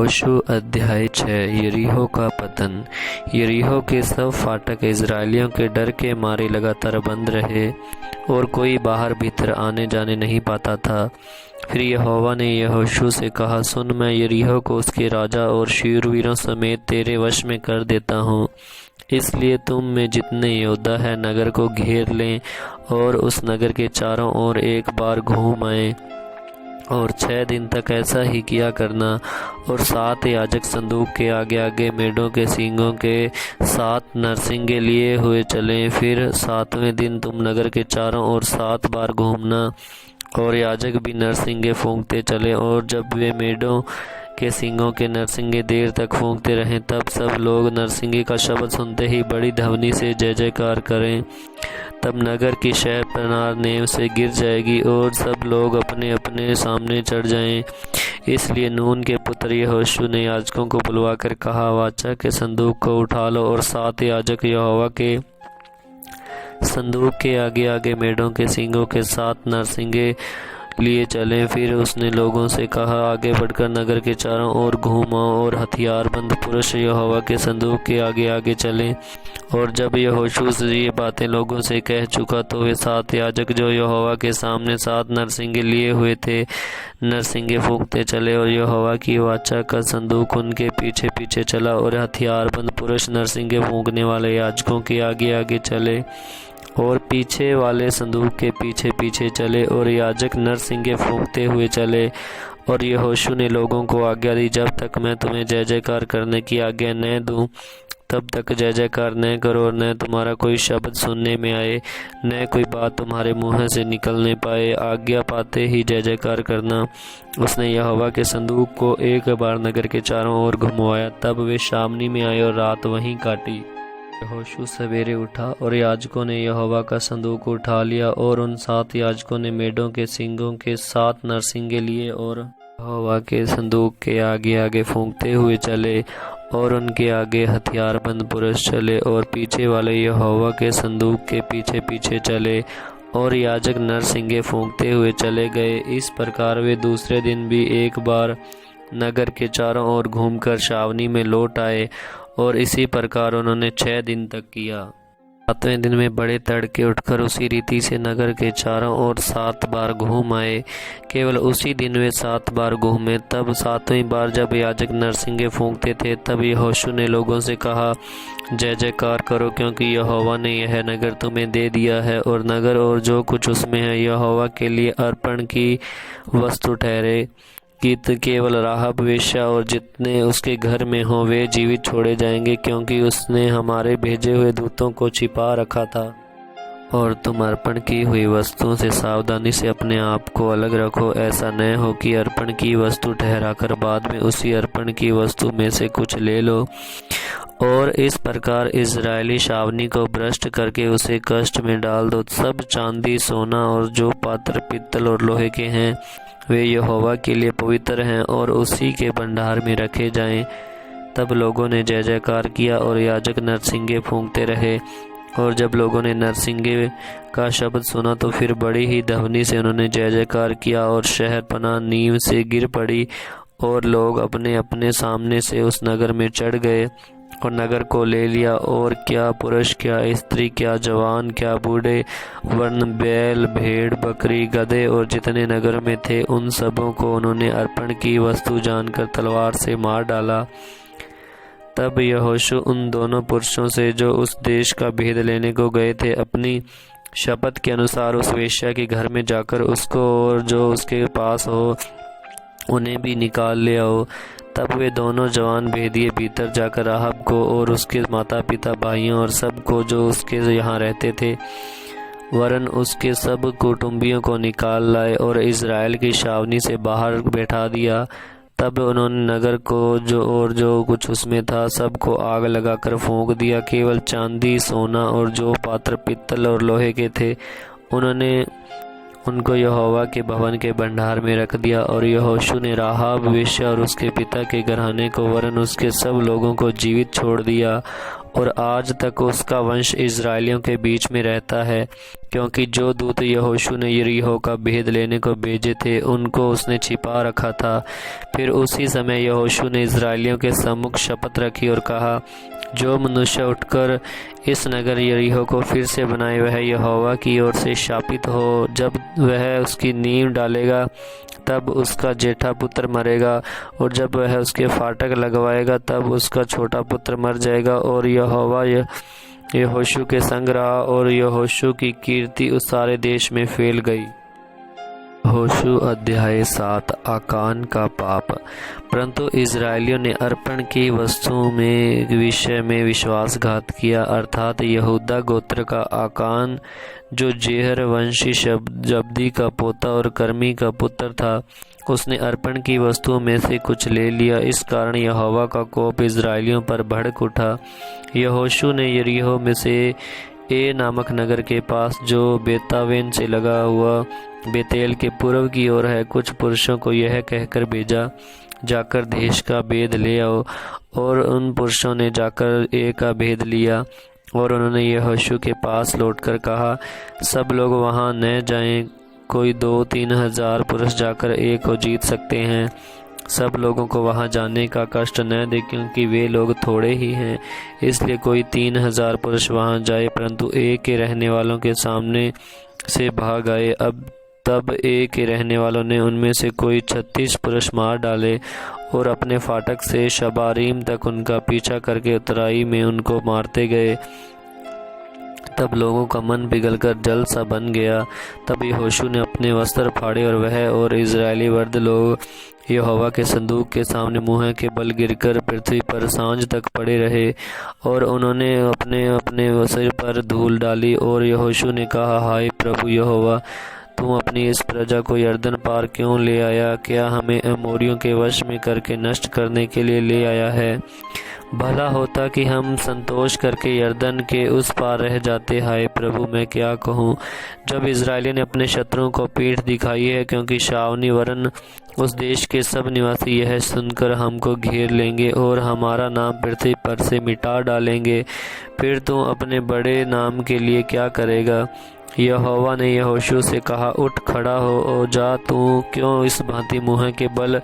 यहोशू अध्याय 6। यरीहो का पतन। यरीहो के सब फाटक इजरायलियों के डर के मारे लगातार बंद रहे और कोई बाहर भीतर आने जाने नहीं पाता था। फिर यहोवा ने यहोशू से कहा, सुन, मैं यरीहो को उसके राजा और शूरवीरों समेत तेरे वश में कर देता हूँ। इसलिए तुम में जितने योद्धा है नगर को घेर लें और उस नगर के चारों ओर एक बार घूम आए और 6 दिन तक ऐसा ही किया करना। और 7 याजक संदूक के आगे आगे मेढ़ों के सींगों के 7 नरसिंगे लिए हुए चलें। फिर 7वें दिन तुम नगर के चारों ओर 7 बार घूमना और याजक भी नरसिंगे फूंकते चले। और जब वे मेढ़ों के सींगों के नरसिंगे देर तक फूंकते रहें, तब सब लोग नरसिंगे का शब्द सुनते ही बड़ी ध्वनि से जय जयकार करें। तब नगर की शहर प्रनार नेव से गिर जाएगी और सब लोग अपने अपने सामने चढ़ जाएं। इसलिए नून के पुत्र यहोशू ने याजकों को बुलवाकर कहा, वाचा के संदूक को उठा लो। और 7 याजक यहोवा के संदूक के आगे आगे मेढ़ों के सींगों के 7 नरसिंगे लिए चले। फिर उसने लोगों से कहा, आगे बढ़कर नगर के चारों ओर घूमाओ और हथियारबंद पुरुष यहोवा के संदूक के आगे आगे चले। और जब यहोशू ये बातें लोगों से कह चुका, तो वे 7 याजक जो यहोवा के सामने 7 नरसिंगे लिए हुए थे नरसिंगे फूंकते चले। और यहोवा की वाचा का संदूक उनके पीछे पीछे चला और हथियारबंद पुरुष नरसिंगे फूंकने वाले याजकों के आगे आगे चले और पीछे वाले संदूक के पीछे पीछे चले और याजक नरसिंगे फूंकते हुए चले। और यहोशू ने लोगों को आज्ञा दी, जब तक मैं तुम्हें जय जयकार करने की आज्ञा न दूं, तब तक जय जयकार न करो और न तुम्हारा कोई शब्द सुनने में आए, न कोई बात तुम्हारे मुँह से निकलने पाए। आज्ञा पाते ही जय जयकार करना। उसने यहोवा के संदूक को एक बार नगर के चारों ओर घुमवाया। तब वे शामनी में आए और रात वहीं काटी। यहोशू सवेरे उठा और याजकों ने यहोवा का संदूक उठा लिया और उन 7 याजकों ने मेढ़ों के सींगों के 7 नरसिंगे लिए और यहोवा के संदूक के आगे आगे फूंकते हुए चले। और उनके आगे हथियारबंद पुरुष चले और पीछे वाले यहोवा के संदूक के पीछे पीछे चले और याजक नरसिंगे फूंकते हुए चले गए। इस प्रकार वे दूसरे दिन भी एक बार नगर के चारों ओर घूमकर छावनी में लौट आए और इसी प्रकार उन्होंने 6 दिन तक किया। 7वें दिन में बड़े तड़के उठकर उसी रीति से नगर के चारों ओर 7 बार घूम आए। केवल उसी दिन वे 7 बार घूमे। तब 7वीं बार जब याजक नरसिंगे फूंकते थे, तब यहोशू ने लोगों से कहा, जय जयकार करो, क्योंकि यहोवा ने यह नगर तुम्हें दे दिया है और नगर और जो कुछ उसमें है यहोवा के लिए अर्पण की वस्तु ठहरे। कि केवल राहब वेश्या और जितने उसके घर में हों वे जीवित छोड़े जाएंगे, क्योंकि उसने हमारे भेजे हुए दूतों को छिपा रखा था। और तुम अर्पण की हुई वस्तुओं से सावधानी से अपने आप को अलग रखो। ऐसा न हो कि अर्पण की वस्तु ठहराकर बाद में उसी अर्पण की वस्तु में से कुछ ले लो और इस प्रकार इजरायली छावनी को भ्रष्ट करके उसे कष्ट में डाल दो। सब चांदी, सोना और जो पात्र पित्तल और लोहे के हैं वे यहोवा के लिए पवित्र हैं और उसी के भंडार में रखे जाएं। तब लोगों ने जय जयकार किया और याजक नरसिंगे फूंकते रहे। और जब लोगों ने नरसिंगे का शब्द सुना तो फिर बड़ी ही ध्वनि से उन्होंने जय जयकार किया और शहर पनाह नींव से गिर पड़ी और लोग अपने अपने सामने से उस नगर में चढ़ गए और नगर को ले लिया। और क्या पुरुष, क्या स्त्री, क्या जवान, क्या बूढ़े, वर्ण, बैल, भेड़, बकरी, गधे और जितने नगर में थे उन सबों को उन्होंने अर्पण की वस्तु जानकर तलवार से मार डाला। तब यहोशू उन दोनों पुरुषों से जो उस देश का भेद लेने को गए थे अपनी शपथ के अनुसार उस वेश्या के घर में जाकर उसको और जो उसके पास हो उन्हें भी निकाल ले आओ। तब वे दोनों जवान भेदिए भीतर जाकर राहब को और उसके माता पिता, भाइयों और सब को जो उसके यहाँ रहते थे वरन उसके सब कुटुंबियों को निकाल लाए और इज़राइल की छावनी से बाहर बैठा दिया। तब उन्होंने नगर को जो कुछ उसमें था सबको आग लगाकर फूंक दिया। केवल चांदी, सोना और जो पात्र पित्तल और लोहे के थे उन्होंने उनको यहोवा के भवन के भंडार में रख दिया। और यहोशू ने राहाब वेश्या और उसके पिता के घराने को वरन उसके सब लोगों को जीवित छोड़ दिया और आज तक उसका वंश इज़राइलियों के बीच में रहता है, क्योंकि जो दूत यहोशू ने यरीहो का भेद लेने को भेजे थे उनको उसने छिपा रखा था। फिर उसी समय यहोशू ने इज़राइलियों के सम्मुख शपथ रखी और कहा, जो मनुष्य उठकर इस नगर यरीहो को फिर से बनाए वह यहोवा की ओर से शापित हो। जब वह उसकी नींव डालेगा तब उसका जेठा पुत्र मरेगा, और जब वह उसके फाटक लगवाएगा तब उसका छोटा पुत्र मर जाएगा। और यहोवा यहोशू के संग रहा, और यहोशू की कीर्ति उस सारे देश में फैल गई। यहोशू अध्याय 7। आकान का पाप। परंतु इज़राइलियों ने अर्पण की वस्तुओं में विषय में विश्वासघात किया, अर्थात यहूदा गोत्र का आकान जो जेहर वंशी जब्दी का पोता और कर्मी का पुत्र था, उसने अर्पण की वस्तुओं में से कुछ ले लिया। इस कारण यहोवा का कोप इज़राइलियों पर भड़क उठा। यहोशू ने यरीहो में से ए नामक नगर के पास, जो बेतावेन से लगा हुआ बेतेल के पूर्व की ओर है, कुछ पुरुषों को यह कहकर भेजा, जाकर देश का भेद ले आओ। और उन पुरुषों ने जाकर ए का भेद लिया, और उन्होंने यहोशू के पास लौटकर कहा, सब लोग वहां न जाएं, कोई 2-3 हजार पुरुष जाकर ए को जीत सकते हैं। सब लोगों को वहां जाने का कष्ट न दे, क्योंकि वे लोग थोड़े ही हैं, इसलिए कोई 3,000 पुरुष वहां जाए। परंतु ए के रहने वालों के सामने से भाग आए। तब ए के रहने वालों ने उनमें से कोई 36 पुरुष मार डाले, और अपने फाटक से शबारीम तक उनका पीछा करके उतराई में उनको मारते गए। तब लोगों का मन पिघलकर जल सा बन गया। तब यहोशू ने अपने वस्त्र फाड़े, और वह और इज़राइली वर्द लोग यहोवा के संदूक के सामने मुँह के बल गिरकर पृथ्वी पर सांझ तक पड़े रहे, और उन्होंने अपने अपने सिर पर धूल डाली। और यहोशू ने कहा, हाय प्रभु यहोवा, तुम अपनी इस प्रजा को यरदन पार क्यों ले आया? क्या हमें अमोरियों के वश में करके नष्ट करने के लिए ले आया है? भला होता कि हम संतोष करके यरदन के उस पार रह जाते। हाय प्रभु, मैं क्या कहूँ? जब इज़राइलियों ने अपने शत्रुओं को पीठ दिखाई है, क्योंकि शावनी वरन उस देश के सब निवासी यह सुनकर हमको घेर लेंगे और हमारा नाम पृथ्वी पर से मिटा डालेंगे, फिर तू अपने बड़े नाम के लिए क्या करेगा? यहोवा ने यहोशू से कहा, उठ खड़ा हो और जा, तू क्यों इस भांति मुँह के बल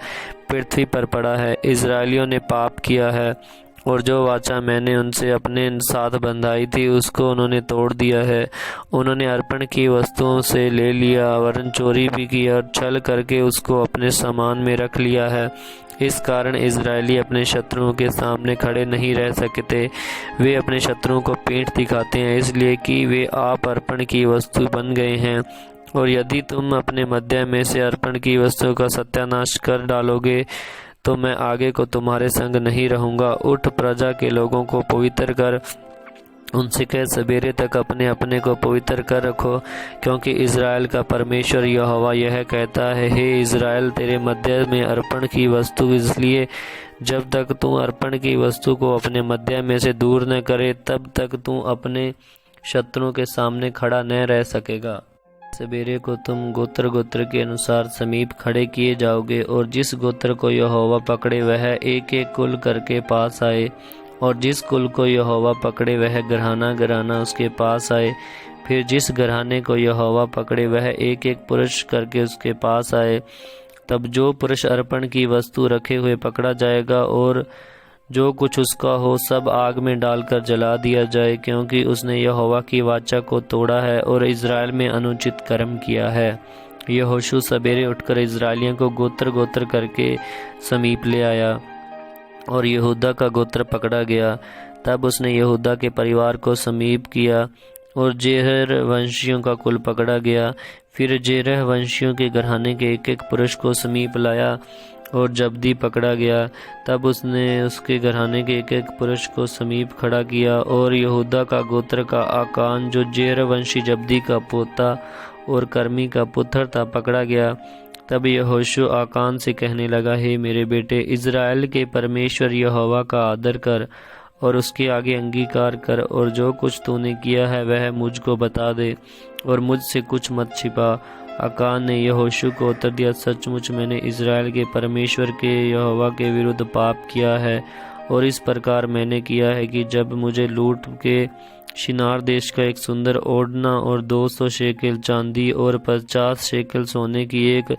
पृथ्वी पर पड़ा है? इज़राइलियों ने पाप किया है, और जो वाचा मैंने उनसे अपने साथ बंधाई थी उसको उन्होंने तोड़ दिया है। उन्होंने अर्पण की वस्तुओं से ले लिया, वरन चोरी भी की और छल करके उसको अपने सामान में रख लिया है। इस कारण इज़राइली अपने शत्रुओं के सामने खड़े नहीं रह सकते। वे अपने शत्रुओं को पीठ दिखाते हैं, इसलिए कि वे आप अर्पण की वस्तु बन गए हैं। और यदि तुम अपने मध्य में से अर्पण की वस्तु का सत्यानाश कर डालोगे, तो मैं आगे को तुम्हारे संग नहीं रहूंगा। उठ, प्रजा के लोगों को पवित्र कर, उनसे कह, सवेरे तक अपने अपने को पवित्र कर रखो, क्योंकि इज़राइल का परमेश्वर यहोवा यह कहता है, हे इज़राइल, तेरे मध्य में अर्पण की वस्तु, इसलिए जब तक तू अर्पण की वस्तु को अपने मध्य में से दूर न करे, तब तक तू अपने शत्रुओं के सामने खड़ा न रह सकेगा। सवेरे को तुम गोत्र गोत्र के अनुसार समीप खड़े किए जाओगे, और जिस गोत्र को यहोवा पकड़े वह एक एक कुल करके पास आए, और जिस कुल को यहोवा पकड़े वह घराना घराना उसके पास आए। फिर जिस घराने को यहोवा पकड़े वह एक एक पुरुष करके उसके पास आए। तब जो पुरुष अर्पण की वस्तु रखे हुए पकड़ा जाएगा, और जो कुछ उसका हो सब आग में डालकर जला दिया जाए, क्योंकि उसने यहोवा की वाचा को तोड़ा है और इज़राइल में अनुचित कर्म किया है। यहोशू सवेरे उठकर इज़राइलियों को गोत्र गोत्र करके समीप ले आया, और यहूदा का गोत्र पकड़ा गया। तब उसने यहूदा के परिवार को समीप किया, और जेरह वंशियों का कुल पकड़ा गया। फिर जेरह वंशियों के घराने के एक एक पुरुष को समीप लाया, और जब्दी पकड़ा गया। तब उसने उसके घराने के एक एक पुरुष को समीप खड़ा किया, और यहूदा का गोत्र का आकान, जो जेरह वंशी जब्दी का पोता और कर्मी का पुत्र था, पकड़ा गया। तब यहोशू आकान से कहने लगा, हे मेरे बेटे, इज़राइल के परमेश्वर यहोवा का आदर कर और उसके आगे अंगीकार कर, और जो कुछ तूने किया है वह मुझको बता दे, और मुझसे कुछ मत छिपा। आकान ने यहोशू को उत्तर दिया, सचमुच मैंने इज़राइल के परमेश्वर के यहोवा के विरुद्ध पाप किया है, और इस प्रकार मैंने किया है कि जब मुझे लूट के शिनार देश का एक सुंदर ओढ़ना और 200 शेकेल चांदी और 50 शेकेल सोने की एक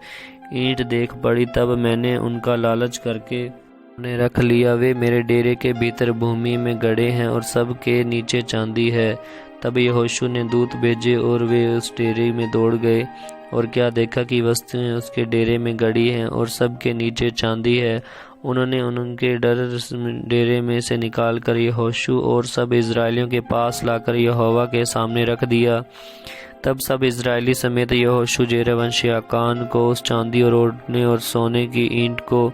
ईंट देख पड़ी, तब मैंने उनका लालच करके उन्हें रख लिया। वे मेरे डेरे के भीतर भूमि में गड़े हैं और सब के नीचे चांदी है। तब यहोशू ने दूत भेजे और वे उस डेरे में दौड़ गए, और क्या देखा कि वस्तुएं उसके डेरे में गड़ी हैं और सब के नीचे चांदी है। उन्होंने उनके डेरे में से निकालकर यहोशू और सब इजरायलियों के पास लाकर यहोवा के सामने रख दिया। तब सब इजरायली समेत यहोशू जेरहवंशी आकान को, उस चांदी और ओढ़ने और सोने की ईंट को,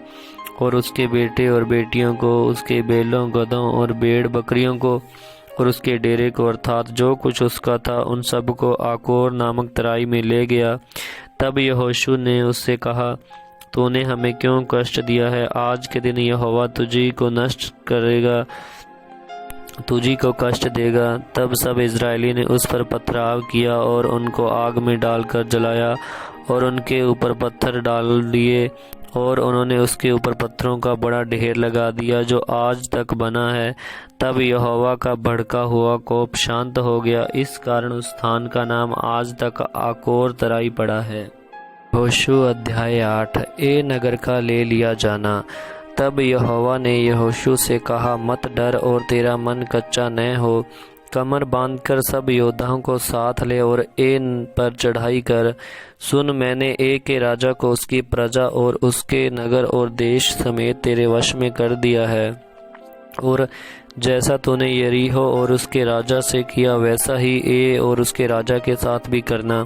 और उसके बेटे और बेटियों को, उसके बैलों, गधों और भेड़ बकरियों को, और उसके डेरे को, अर्थात जो कुछ उसका था, उन सब को आकोर नामक तराई में ले गया। तब यहोशू ने उससे कहा, तूने हमें क्यों कष्ट दिया है? आज के दिन यहोवा तुझी को नष्ट करेगा, तुझी को कष्ट देगा। तब सब इजरायली ने उस पर पथराव किया और उनको आग में डालकर जलाया और उनके ऊपर पत्थर डाल दिए, और उन्होंने उसके ऊपर पत्थरों का बड़ा ढेर लगा दिया जो आज तक बना है। तब यहोवा का भड़का हुआ कोप शांत हो गया, इस कारण उस स्थान का नाम आज तक आकोर तराई पड़ा है। यहोशू अध्याय 8। ए नगर का ले लिया जाना। तब यहोवा ने यहोशू से कहा, मत डर और तेरा मन कच्चा न हो। कमर बांधकर सब योद्धाओं को साथ ले और एन पर चढ़ाई कर। सुन, मैंने ए के राजा को, उसकी प्रजा और उसके नगर और देश समेत तेरे वश में कर दिया है, और जैसा तूने यरीहो और उसके राजा से किया वैसा ही ए और उसके राजा के साथ भी करना।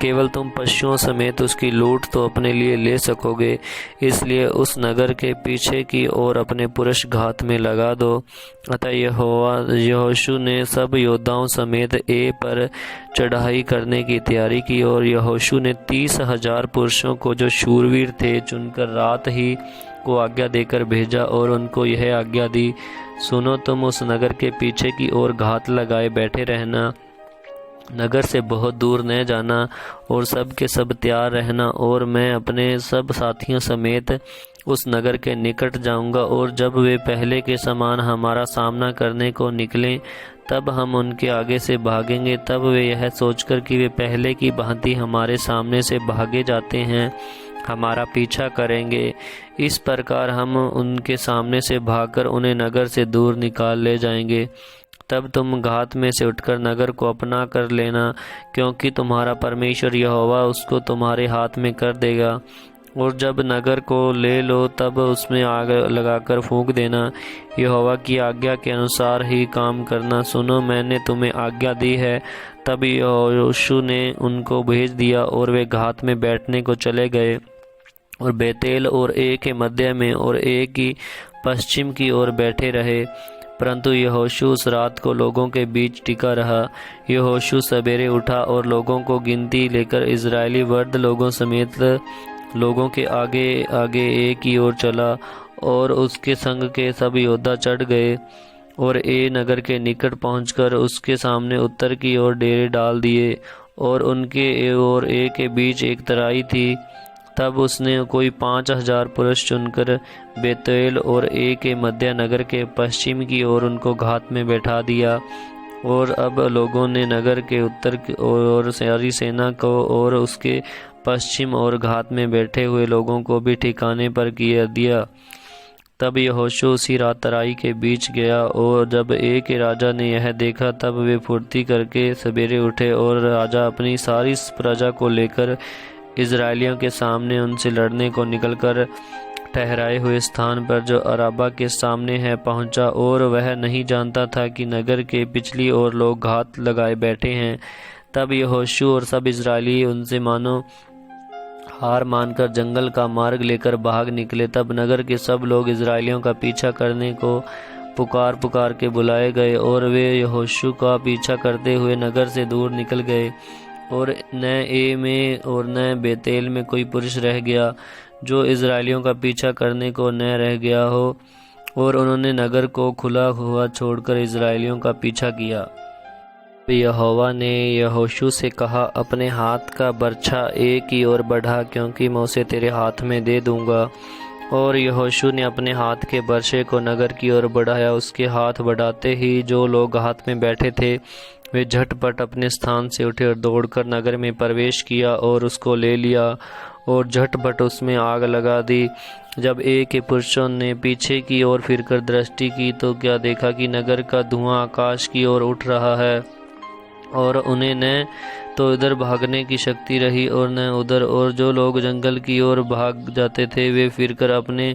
केवल तुम पशुओं समेत उसकी लूट तो अपने लिए ले सकोगे, इसलिए उस नगर के पीछे की ओर अपने पुरुष घात में लगा दो। अतः यहोशू ने सब योद्धाओं समेत ए पर चढ़ाई करने की तैयारी की, और यहोशू ने 30,000 पुरुषों को जो शूरवीर थे चुनकर रात ही को आज्ञा देकर भेजा, और उनको यह आज्ञा दी, सुनो, तुम उस नगर के पीछे की ओर घात लगाए बैठे रहना, नगर से बहुत दूर न जाना, और सब के सब तैयार रहना, और मैं अपने सब साथियों समेत उस नगर के निकट जाऊंगा, और जब वे पहले के समान हमारा सामना करने को निकलें, तब हम उनके आगे से भागेंगे। तब वे यह सोचकर कि वे पहले की भांति हमारे सामने से भागे जाते हैं, हमारा पीछा करेंगे। इस प्रकार हम उनके सामने से भागकर उन्हें नगर से दूर निकाल ले जाएंगे। तब तुम घात में से उठकर नगर को अपना कर लेना, क्योंकि तुम्हारा परमेश्वर यहोवा उसको तुम्हारे हाथ में कर देगा। और जब नगर को ले लो, तब उसमें आग लगाकर फूंक देना। यहोवा की आज्ञा के अनुसार ही काम करना। सुनो, मैंने तुम्हें आज्ञा दी है। तब यहोशू ने उनको भेज दिया, और वे घात में बैठने को चले गए, और बेतेल और ए के मध्य में और ए की पश्चिम की ओर बैठे रहे। परंतु यहोशू उस रात को लोगों के बीच टिका रहा। यहोशू सवेरे उठा और लोगों को गिनती लेकर इजरायली वृद्ध लोगों समेत लोगों के आगे आगे ए की ओर चला, और उसके संग के सब योद्धा चढ़ गए, और ए नगर के निकट पहुंचकर उसके सामने उत्तर की ओर डेरे डाल दिए, और उनके और ए के बीच एक तराई थी। तब उसने कोई 5,000 पुरुष चुनकर बेतेल और ए के मध्य नगर के पश्चिम की ओर उनको घात में बैठा दिया। और अब लोगों ने नगर के उत्तर और सारी सेना को और उसके पश्चिम और घात में बैठे हुए लोगों को भी ठिकाने पर किया दिया। तब यहोशू उसी रात तराई के बीच गया, और जब ए के राजा ने यह देखा, तब वे फुर्ती करके सवेरे उठे, और राजा अपनी सारी प्रजा को लेकर इजरायलियों के सामने उनसे लड़ने को निकलकर ठहराए हुए स्थान पर जो अराबा के सामने है पहुंचा, और वह नहीं जानता था कि नगर के पिछली ओर लोग घात लगाए बैठे हैं। तब यहोशू और सब इजरायली उनसे मानो हार मानकर जंगल का मार्ग लेकर भाग निकले। तब नगर के सब लोग इजरायलियों का पीछा करने को पुकार पुकार के बुलाए गए, और वे यहोशू का पीछा करते हुए नगर से दूर निकल गए, और न ए में और न बेतेल में कोई पुरुष रह गया जो इजरायलियों का पीछा करने को न रह गया हो, और उन्होंने नगर को खुला हुआ छोड़कर इजरायलियों का पीछा किया। यहोवा ने यहोशू से कहा, अपने हाथ का बर्छा ए की ओर बढ़ा, क्योंकि मैं उसे तेरे हाथ में दे दूंगा। और यहोशू ने अपने हाथ के बर्छे को नगर की ओर बढ़ाया। उसके हाथ बढ़ाते ही जो लोग हाथ में बैठे थे वे झटपट अपने स्थान से उठे और दौड़कर नगर में प्रवेश किया और उसको ले लिया और झटपट उसमें आग लगा दी। जब एक के पुरुषों ने पीछे की ओर फिरकर दृष्टि की तो क्या देखा कि नगर का धुआं आकाश की ओर उठ रहा है और उन्हें न तो इधर भागने की शक्ति रही और न उधर, और जो लोग जंगल की ओर भाग जाते थे वे फिरकर अपने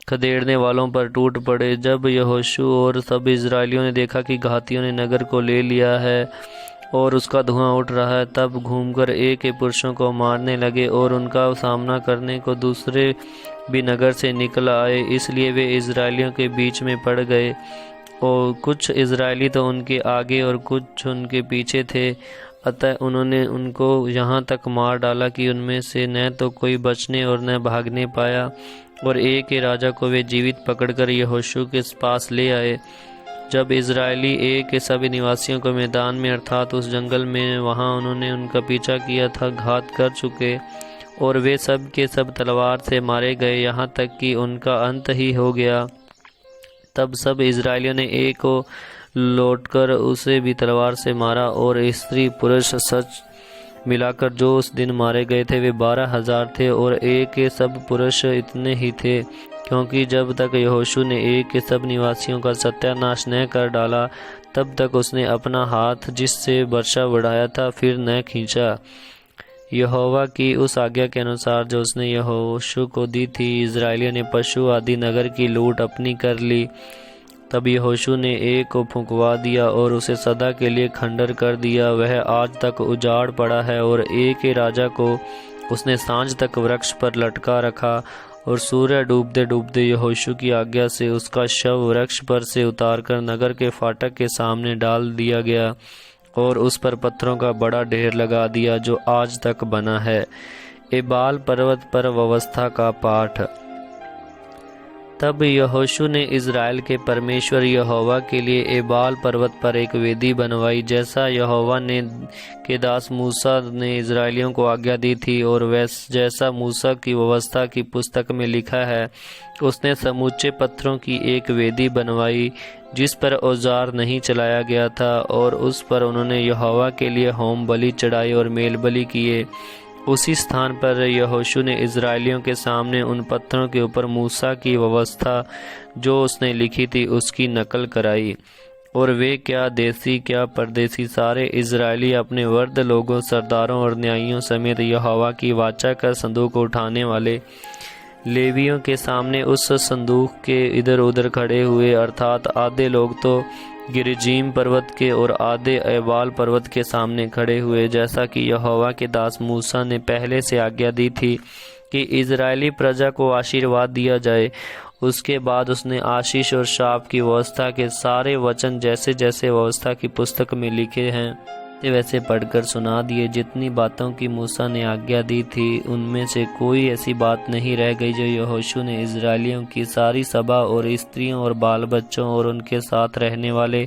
खदेड़ने वालों पर टूट पड़े। जब यहोशू और सब इजरायलियों ने देखा कि घातियों ने नगर को ले लिया है और उसका धुआं उठ रहा है, तब घूमकर एक के पुरुषों को मारने लगे और उनका सामना करने को दूसरे भी नगर से निकल आए। इसलिए वे इजरायलियों के बीच में पड़ गए और कुछ इजरायली तो उनके आगे और कुछ उनके पीछे थे। अतः उन्होंने उनको यहाँ तक मार डाला कि उनमें से न तो कोई बचने और न भागने पाया। और एक के राजा को वे जीवित पकड़कर यहोशू के पास ले आए। जब इजरायली एक के सभी निवासियों को मैदान में अर्थात उस जंगल में वहाँ उन्होंने उनका पीछा किया था घात कर चुके और वे सब के सब तलवार से मारे गए, यहाँ तक कि उनका अंत ही हो गया। तब सब इजरायलियों ने एक को लौटकर उसे भी तलवार से मारा और स्त्री पुरुष सच मिलाकर जो उस दिन मारे गए थे वे 12,000 थे। और एक के सब पुरुष इतने ही थे, क्योंकि जब तक यहोशू ने एक के सब निवासियों का सत्यानाश न कर डाला तब तक उसने अपना हाथ जिससे वर्षा बढ़ाया था फिर न खींचा। यहोवा की उस आज्ञा के अनुसार जो उसने यहोशू को दी थी, इजरायलियों ने पशु आदि नगर की लूट अपनी कर ली। तब यहोशू ने एक को फुंकवा दिया और उसे सदा के लिए खंडर कर दिया। वह आज तक उजाड़ पड़ा है। और एक के राजा को उसने सांझ तक वृक्ष पर लटका रखा और सूर्य डूबते डूबते यहोशू की आज्ञा से उसका शव वृक्ष पर से उतारकर नगर के फाटक के सामने डाल दिया गया और उस पर पत्थरों का बड़ा ढेर लगा दिया जो आज तक बना है। एबाल पर्वत पर व्यवस्था का पाठ। तब यहोशू ने इज़राइल के परमेश्वर यहोवा के लिए एबाल पर्वत पर एक वेदी बनवाई, जैसा यहोवा ने के दास मूसा ने इज़राइलियों को आज्ञा दी थी। और जैसा मूसा की व्यवस्था की पुस्तक में लिखा है, उसने समूचे पत्थरों की एक वेदी बनवाई जिस पर औजार नहीं चलाया गया था, और उस पर उन्होंने यहोवा के लिए होम बलि चढ़ाई और मेल बलि किए। उसी स्थान पर यहोशू ने इज़राइलियों के सामने उन पत्थरों के ऊपर मूसा की व्यवस्था जो उसने लिखी थी उसकी नकल कराई। और वे क्या देसी क्या परदेसी सारे इज़राइली अपने वृद्ध लोगों, सरदारों और न्यायियों समेत यहोवा की वाचा का संदूक उठाने वाले लेवियों के सामने उस संदूक के इधर उधर खड़े हुए, अर्थात आधे लोग तो गिरिजीम पर्वत के और आधे एबाल पर्वत के सामने खड़े हुए, जैसा कि यहोवा के दास मूसा ने पहले से आज्ञा दी थी कि इज़राइली प्रजा को आशीर्वाद दिया जाए। उसके बाद उसने आशीष और शाप की व्यवस्था के सारे वचन जैसे जैसे व्यवस्था की पुस्तक में लिखे हैं वैसे पढ़कर सुना दिए। जितनी बातों की मूसा ने आज्ञा दी थी उनमें से कोई ऐसी बात नहीं रह गई जो यहोशू ने इज़राइलियों की सारी सभा और स्त्रियों और बाल बच्चों और उनके साथ रहने वाले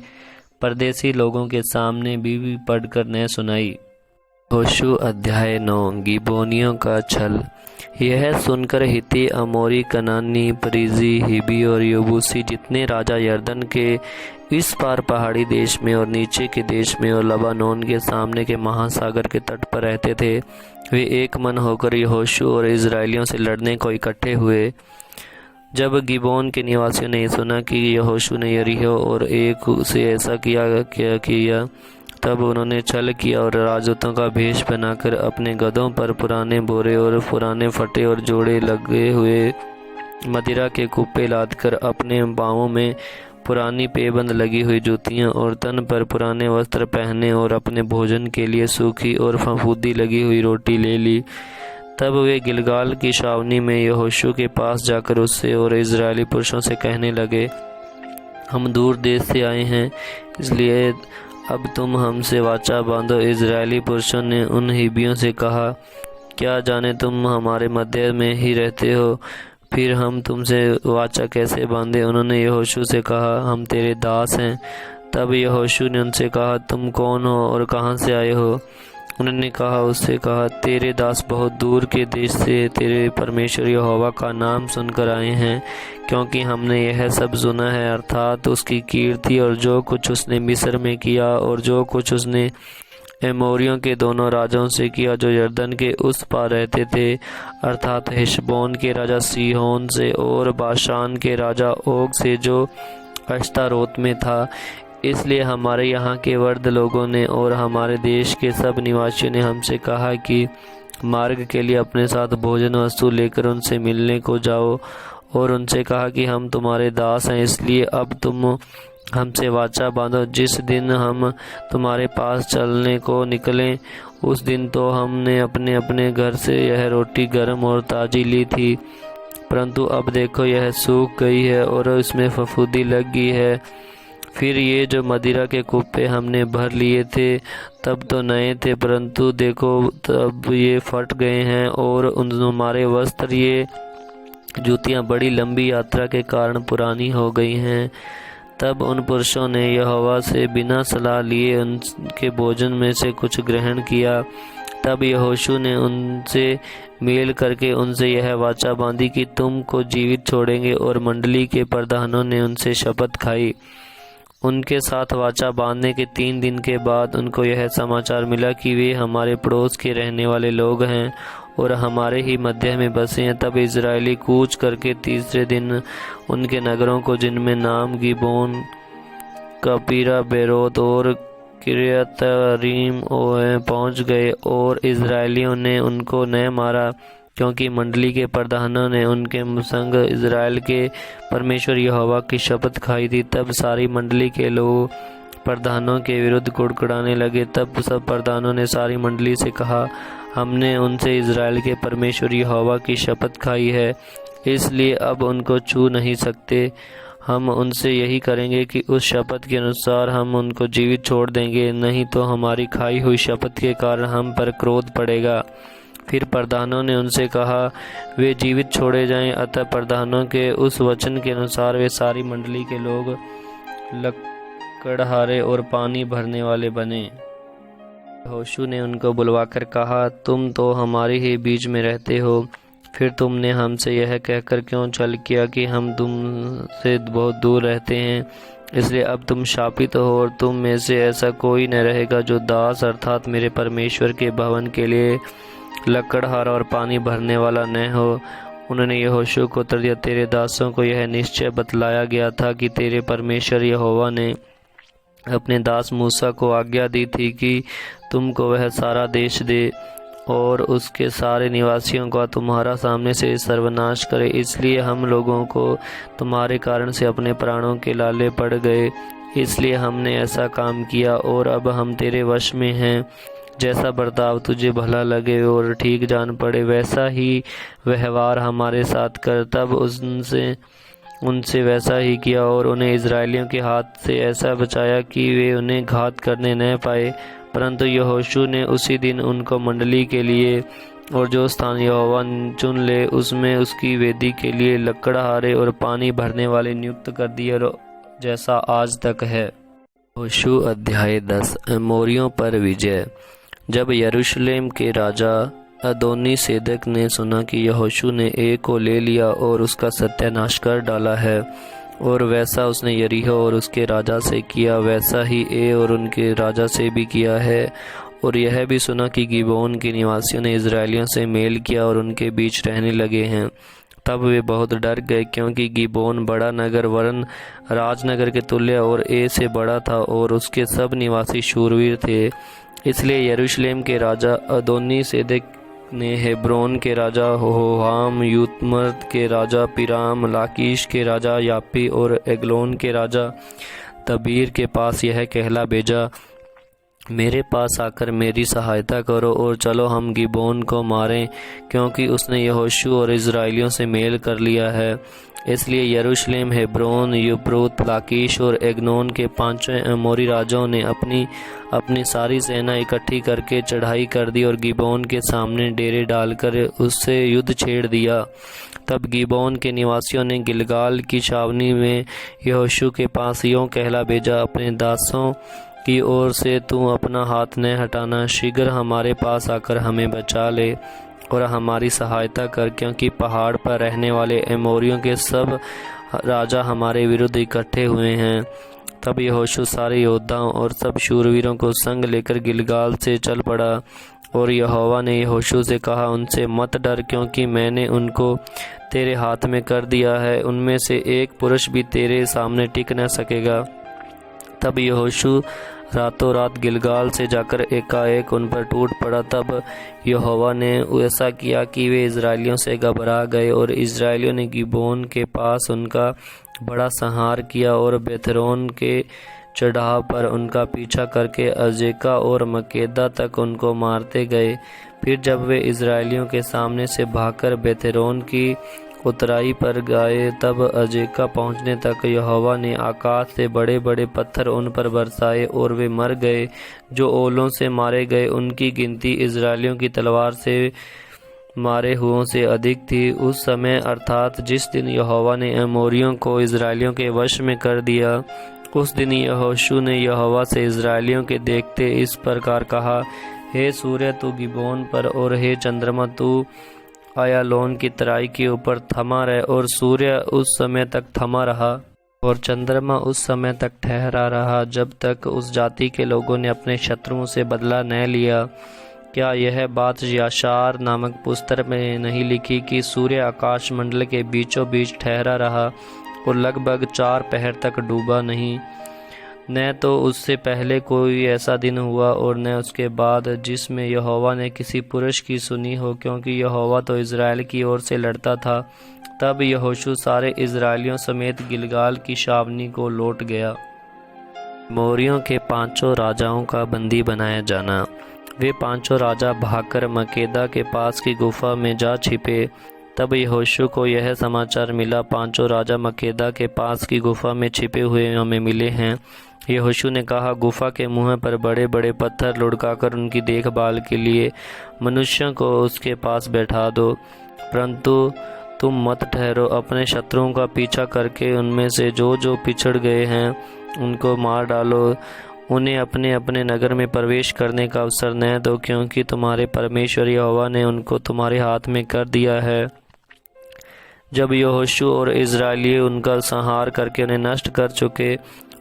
परदेसी लोगों के सामने भी पढ़कर न सुनाई। यहोशू अध्याय 9। गिबोनियों का छल। यह सुनकर हित्ती, अमोरी, कनानी, परिजी, हिबी और यबूसी जितने राजा यरदन के इस पार पहाड़ी देश में और नीचे के देश में और लबानोन के सामने के महासागर के तट पर रहते थे, वे एक मन होकर यहोशू और इज़राइलियों से लड़ने को इकट्ठे हुए। जब गिबोन के निवासियों ने सुना कि यहोशू ने यरीहो और एक से ऐसा किया तब उन्होंने छल किया और राजदूतों का भेष बनाकर अपने गधों पर पुराने बोरे और पुराने फटे और जोड़े लगे हुए मदिरा के कुप्पे लादकर अपने पाँवों में पुरानी पेबंद लगी हुई जूतियां और तन पर पुराने वस्त्र पहने और अपने भोजन के लिए सूखी और फफूंदी लगी हुई रोटी ले ली। तब वे गिलगाल की छावनी में यहोशू के पास जाकर उससे और इज़राइली पुरुषों से कहने लगे, हम दूर देश से आए हैं, इसलिए अब तुम हमसे वाचा बांधो। इज़राइली पुरुषों ने उन हिबियों से कहा, क्या जाने तुम हमारे मध्य में ही रहते हो, फिर हम तुमसे वाचा कैसे बांधे। उन्होंने यहोशू से कहा, हम तेरे दास हैं। तब यहोशू ने उनसे कहा, तुम कौन हो और कहाँ से आए हो। उन्होंने उससे कहा, तेरे दास बहुत दूर के देश से तेरे परमेश्वर यहोवा का नाम सुनकर आए हैं, क्योंकि हमने यह सब सुना है, अर्थात उसकी कीर्ति और जो कुछ उसने मिस्र में किया और जो कुछ उसने एमोरियों के दोनों राजाओं से किया जो यरदन के उस पार रहते थे, अर्थात हेशबोन के राजा सीहोन से और बाशान के राजा ओग से जो अश्तारोत में था। इसलिए हमारे यहाँ के वृद्ध लोगों ने और हमारे देश के सब निवासियों ने हमसे कहा कि मार्ग के लिए अपने साथ भोजन वस्तु लेकर उनसे मिलने को जाओ, और उनसे कहा कि हम तुम्हारे दास हैं, इसलिए अब तुम हमसे वाचा बांधो। जिस दिन हम तुम्हारे पास चलने को निकलें उस दिन तो हमने अपने अपने घर से यह रोटी गर्म और ताज़ी ली थी, परंतु अब देखो यह सूख गई है और इसमें फफूंदी लग गई है। फिर ये जो मदिरा के कुप्पे हमने भर लिए थे तब तो नए थे, परंतु देखो तब ये फट गए हैं, और हमारे वस्त्र ये जूतियाँ बड़ी लंबी यात्रा के कारण पुरानी हो गई हैं। तब उन पुरुषों ने यहोवा से बिना सलाह लिए उनके भोजन में से कुछ ग्रहण किया। तब यहोशू ने उनसे मेल करके उनसे यह वाचा बांधी कि तुम को जीवित छोड़ेंगे, और मंडली के प्रधानों ने उनसे शपथ खाई। उनके साथ वाचा बांधने के 3 दिन के बाद उनको यह समाचार मिला कि वे हमारे पड़ोस के रहने वाले लोग हैं और हमारे ही मध्य में बसे हैं। तब इजरायली कूच करके तीसरे दिन उनके नगरों को, जिनमें नाम गिबोन, कपीरा, बेरोत और किर्यतरीम पहुंच गए, और इजरायलियों ने उनको न मारा, क्योंकि मंडली के प्रधानों ने उनके संग इजराइल के परमेश्वर यहोवा की शपथ खाई थी। तब सारी मंडली के लोग प्रधानों के विरुद्ध कुड़कुड़ाने लगे। तब सब प्रधानों ने सारी मंडली से कहा, हमने उनसे इजराइल के परमेश्वर यहोवा की शपथ खाई है, इसलिए अब उनको छू नहीं सकते। हम उनसे यही करेंगे कि उस शपथ के अनुसार हम उनको जीवित छोड़ देंगे, नहीं तो हमारी खाई हुई शपथ के कारण हम पर क्रोध पड़ेगा। फिर प्रधानों ने उनसे कहा, वे जीवित छोड़े जाएं। अतः प्रधानों के उस वचन के अनुसार वे सारी मंडली के लोग लकड़हारे और पानी भरने वाले बने। यहोशू ने उनको बुलवाकर कहा, तुम तो हमारे ही बीच में रहते हो, फिर तुमने हमसे यह कहकर क्यों छल किया कि हम तुमसे बहुत दूर रहते हैं? इसलिए अब तुम शापित हो, और तुम में से ऐसा कोई न रहेगा जो दास अर्थात मेरे परमेश्वर के भवन के लिए लकड़हारा और पानी भरने वाला न हो। उन्होंने यहोशू को उत्तर दिया, तेरे दासों को यह निश्चय बतलाया गया था कि तेरे परमेश्वर यहोवा ने अपने दास मूसा को आज्ञा दी थी कि तुमको वह सारा देश दे और उसके सारे निवासियों का तुम्हारा सामने से सर्वनाश करे। इसलिए हम लोगों को तुम्हारे कारण से अपने प्राणों के लाले पड़ गए, इसलिए हमने ऐसा काम किया, और अब हम तेरे वश में हैं। जैसा बर्ताव तुझे भला लगे और ठीक जान पड़े वैसा ही व्यवहार हमारे साथ कर। तब उनसे वैसा ही किया, और उन्हें इजरायलियों के हाथ से ऐसा बचाया कि वे उन्हें घात करने न पाए। परंतु यहोशू ने उसी दिन उनको मंडली के लिए और जो स्थान यहोवा चुन ले उसमें उसकी वेदी के लिए लकड़हारे और पानी भरने वाले नियुक्त कर दिए, जैसा आज तक है। यहोशू अध्याय 10। एमोरियों पर विजय। जब यरूशलेम के राजा अदोनी सेदक ने सुना कि यहोशू ने ए को ले लिया और उसका सत्यानाश कर डाला है, और वैसा उसने यरीहो और उसके राजा से किया, वैसा ही ए और उनके राजा से भी किया है, और यह भी सुना कि गिबोन के निवासियों ने इजरायलियों से मेल किया और उनके बीच रहने लगे हैं, तब वे बहुत डर गए, क्योंकि गिबोन बड़ा नगर वरन राजनगर के तुल्य और ए से बड़ा था, और उसके सब निवासी शूरवीर थे। इसलिए यरूशलेम के राजा अदोनी सेदक ने हेब्रोन के राजा होहाम, यूतमर्द के राजा पिराम, लाकीश के राजा यापी और एग्लोन के राजा तबीर के पास यह कहला भेजा, मेरे पास आकर मेरी सहायता करो और चलो हम गिबोन को मारें, क्योंकि उसने यहोशू और इजराइलियों से मेल कर लिया है। इसलिए यरूशलेम, हेब्रोन, युब्रोत, लाकीश और एग्नोन के 5 अमोरी राजाओं ने अपनी सारी सेना इकट्ठी करके चढ़ाई कर दी और गिबोन के सामने डेरे डालकर उससे युद्ध छेड़ दिया। तब गिबोन के निवासियों ने गिलगाल की छावनी में यहोशू के पास यों कहला भेजा, अपने दासों की ओर से तू अपना हाथ न हटाना, शीघ्र हमारे पास आकर हमें बचा ले और हमारी सहायता कर, क्योंकि पहाड़ पर रहने वाले एमोरियों के सब राजा हमारे विरुद्ध इकट्ठे हुए हैं। तब यहोशू सारे योद्धाओं और सब शूरवीरों को संग लेकर गिलगाल से चल पड़ा। और यहोवा ने यहोशू से कहा, उनसे मत डर, क्योंकि मैंने उनको तेरे हाथ में कर दिया है। उनमें से एक पुरुष भी तेरे सामने टिक न सकेगा। तब यहोशू रातों रात गिलगाल से जाकर एकाएक उन पर टूट पड़ा। तब यहोवा ने ऐसा किया कि वे इजराइलियों से घबरा गए, और इजराइलियों ने गिबोन के पास उनका बड़ा संहार किया और बेथरोन के चढ़ाव पर उनका पीछा करके अजेका और मकेदा तक उनको मारते गए। फिर जब वे इजराइलियों के सामने से भागकर बेथरोन की उतराई पर गए, तब अजेका पहुंचने तक यहोवा ने आकाश से बड़े बड़े पत्थर उन पर बरसाए और वे मर गए। जो ओलों से मारे गए उनकी गिनती इजराइलियों की तलवार से मारे हुओं से अधिक थी। उस समय अर्थात जिस दिन यहोवा ने एमोरियों को इजराइलियों के वश में कर दिया, उस दिन यहोशू ने यहोवा से इजराइलियों के देखते इस प्रकार कहा, हे सूर्य तू गिबोन पर और हे चंद्रमा तू आयालोन की तराई के ऊपर थमा रहे। और सूर्य उस समय तक थमा रहा और चंद्रमा उस समय तक ठहरा रहा जब तक उस जाति के लोगों ने अपने शत्रुओं से बदला न लिया। क्या यह बात याशार नामक पुस्तक में नहीं लिखी कि सूर्य आकाश मंडल के बीचों बीच ठहरा रहा और लगभग 4 पहर तक डूबा नहीं? न तो उससे पहले कोई ऐसा दिन हुआ और न उसके बाद जिसमें यहोवा ने किसी पुरुष की सुनी हो, क्योंकि यहोवा तो इज़राइल की ओर से लड़ता था। तब यहोशू सारे इज़राइलियों समेत गिलगाल की छावनी को लौट गया। मोरियों के 5 राजाओं का बंदी बनाया जाना। वे 5 राजा भागकर मकेदा के पास की गुफा में जा छिपे। तब यहोशू को यह समाचार मिला, 5 राजा मकेदा के पास की गुफा में छिपे हुए हमें मिले हैं। यहोशू ने कहा, गुफा के मुंह पर बड़े बड़े पत्थर लुढ़काकर उनकी देखभाल के लिए मनुष्यों को उसके पास बैठा दो, परंतु तुम मत ठहरो। अपने शत्रुओं का पीछा करके उनमें से जो जो पिछड़ गए हैं उनको मार डालो। उन्हें अपने अपने नगर में प्रवेश करने का अवसर न दो, क्योंकि तुम्हारे परमेश्वर यहोवा ने उनको तुम्हारे हाथ में कर दिया है। जब यहोशू और इज़राइली उनका संहार करके उन्हें नष्ट कर चुके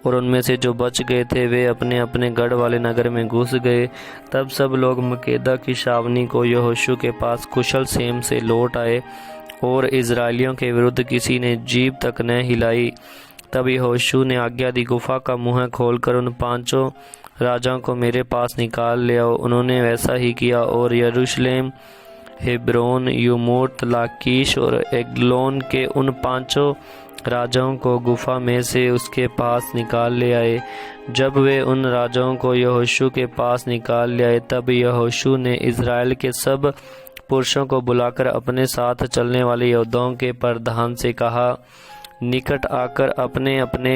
और उनमें से जो बच गए थे वे अपने अपने गढ़ वाले नगर में घुस गए, तब सब लोग मकेदा की छावनी को यहोशू के पास कुशल क्षेम से लौट आए और इज़राइलियों के विरुद्ध किसी ने जीभ तक न हिलाई। तब यहोशू ने आज्ञा दी, गुफा का मुँह खोलकर उन 5 राजाओं को मेरे पास निकाल ले आओ। उन्होंने वैसा ही किया और यरूशलेम, हेब्रोन, यमूत, लाकीश और एग्लोन के उन 5 राजाओं को गुफा में से उसके पास निकाल ले आए। जब वे उन राजाओं को यहोशू के पास निकाल ले आए, तब यहोशू ने इज़राइल के सब पुरुषों को बुलाकर अपने साथ चलने वाले योद्धाओं के प्रधान से कहा, निकट आकर अपने अपने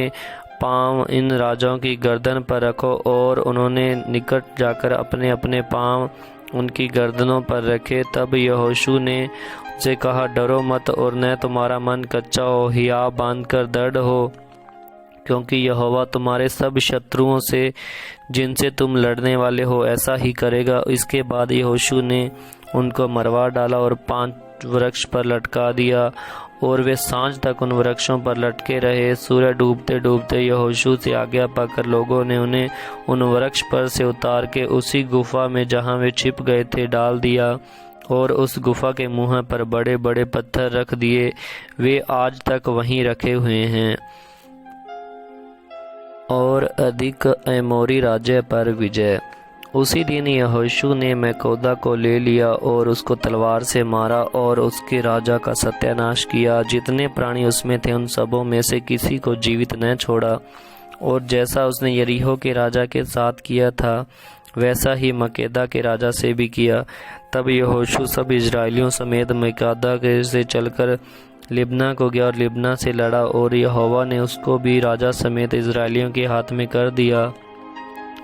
पांव इन राजाओं की गर्दन पर रखो। और उन्होंने निकट जाकर अपने अपने पांव उनकी गर्दनों पर रखे। तब यहोशू ने उनसे कहा, डरो मत और न तुम्हारा मन कच्चा हो, हिया बांधकर दृढ़ हो, क्योंकि यहोवा तुम्हारे सब शत्रुओं से जिनसे तुम लड़ने वाले हो ऐसा ही करेगा। इसके बाद यहोशू ने उनको मरवा डाला और 5 वृक्ष पर लटका दिया और वे सांझ तक उन वृक्षों पर लटके रहे। सूर्य डूबते डूबते यहोशू से आज्ञा पाकर लोगों ने उन्हें उन वृक्ष पर से उतार के उसी गुफा में जहां वे छिप गए थे डाल दिया और उस गुफा के मुंह पर बड़े बड़े पत्थर रख दिए। वे आज तक वहीं रखे हुए हैं। और अधिक एमोरी राज्य पर विजय। उसी दिन यहोशू ने मकेदा को ले लिया और उसको तलवार से मारा और उसके राजा का सत्यानाश किया। जितने प्राणी उसमें थे उन सबों में से किसी को जीवित न छोड़ा। और जैसा उसने यरीहो के राजा के साथ किया था वैसा ही मकेदा के राजा से भी किया। तब यहोशू सब इजराइलियों समेत मकेदा के से चलकर लिब्ना को गया और लिब्ना से लड़ा, और यहोवा ने उसको भी राजा समेत इजराइलियों के हाथ में कर दिया।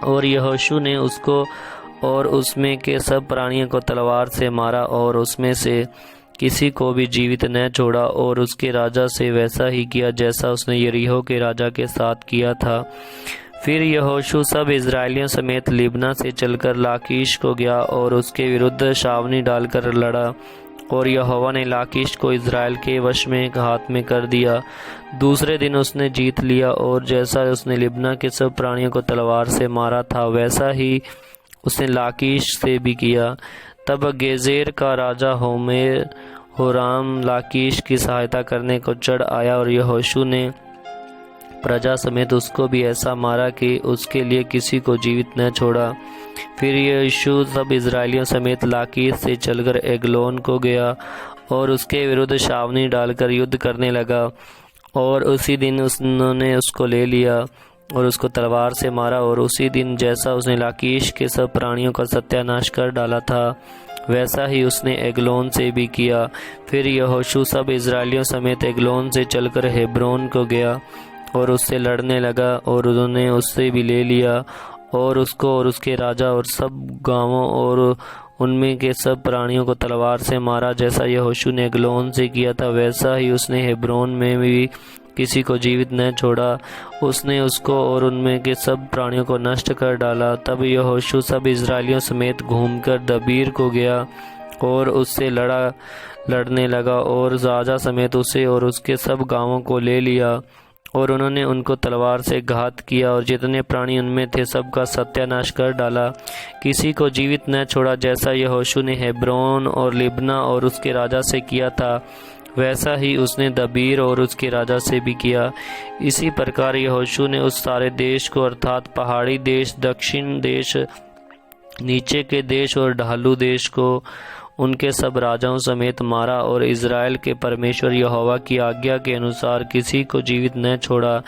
और यहोशू ने उसको और उसमें के सब प्राणियों को तलवार से मारा और उसमें से किसी को भी जीवित न छोड़ा। और उसके राजा से वैसा ही किया जैसा उसने यरीहो के राजा के साथ किया था। फिर यहोशू सब इजरायलियों समेत लिब्ना से चलकर लाकीश को गया और उसके विरुद्ध छावनी डालकर लड़ा, और यहोवा ने लाकीश को इजराइल के वश में हाथ में कर दिया। दूसरे दिन उसने जीत लिया, और जैसा उसने लिब्ना के सब प्राणियों को तलवार से मारा था वैसा ही उसने लाकीश से भी किया। तब गेजेर का राजा होराम लाकीश की सहायता करने को चढ़ आया, और यहोशू ने प्रजा समेत उसको भी ऐसा मारा कि उसके लिए किसी को जीवित न छोड़ा। फिर यहोशू सब इजरायलियों समेत लाकीश से चलकर एग्लोन को गया और उसके विरुद्ध छावनी डालकर युद्ध करने लगा, और उसी दिन उन्होंने उसको ले लिया और उसको तलवार से मारा। और उसी दिन जैसा उसने लाकीश के सब प्राणियों का सत्यानाश कर डाला था वैसा ही उसने एग्लोन से भी किया। फिर यहोशू सब इजरायलियों समेत एग्लोन से चलकर हेब्रोन को गया और उससे लड़ने लगा, और उन्होंने उससे भी ले लिया और उसको और उसके राजा और सब गांवों और उनमें के सब प्राणियों को तलवार से मारा। जैसा यहोशू ने एग्लोन से किया था वैसा ही उसने हेब्रोन में भी किसी को जीवित न छोड़ा। उसने उसको और उनमें के सब प्राणियों को नष्ट कर डाला। तब यहोशू सब इजरायलियों समेत घूमकर दबीर को गया और उससे लड़ने लगा, और राजा समेत उसे और उसके सब गांवों को ले लिया, और उन्होंने उनको तलवार से घात किया, और जितने प्राणी उनमें थे सबका सत्यानाश कर डाला, किसी को जीवित न छोड़ा। जैसा यहोशू ने हेब्रोन और लिब्ना और उसके राजा से किया था वैसा ही उसने दबीर और उसके राजा से भी किया। इसी प्रकार यहोशू ने उस सारे देश को अर्थात पहाड़ी देश, दक्षिण देश, नीचे के देश और ढालू देश को उनके सब राजाओं समेत मारा, और इज़राइल के परमेश्वर यहोवा की आज्ञा के अनुसार किसी को जीवित न छोड़ा,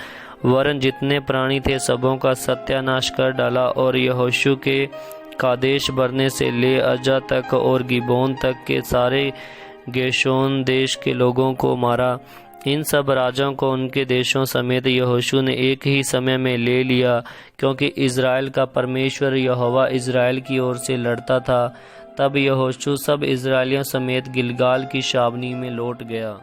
वरन जितने प्राणी थे सबों का सत्यानाश कर डाला। और यहोशू के कादेश बरने से ले अजा तक और गिबोन तक के सारे गेशोन देश के लोगों को मारा। इन सब राजाओं को उनके देशों समेत यहोशू ने एक ही समय में ले लिया, क्योंकि इज़राइल का परमेश्वर यहोवा इज़राइल की ओर से लड़ता था। तब यहोशू सब इज़राइलियों समेत गिलगाल की छावनी में लौट गया।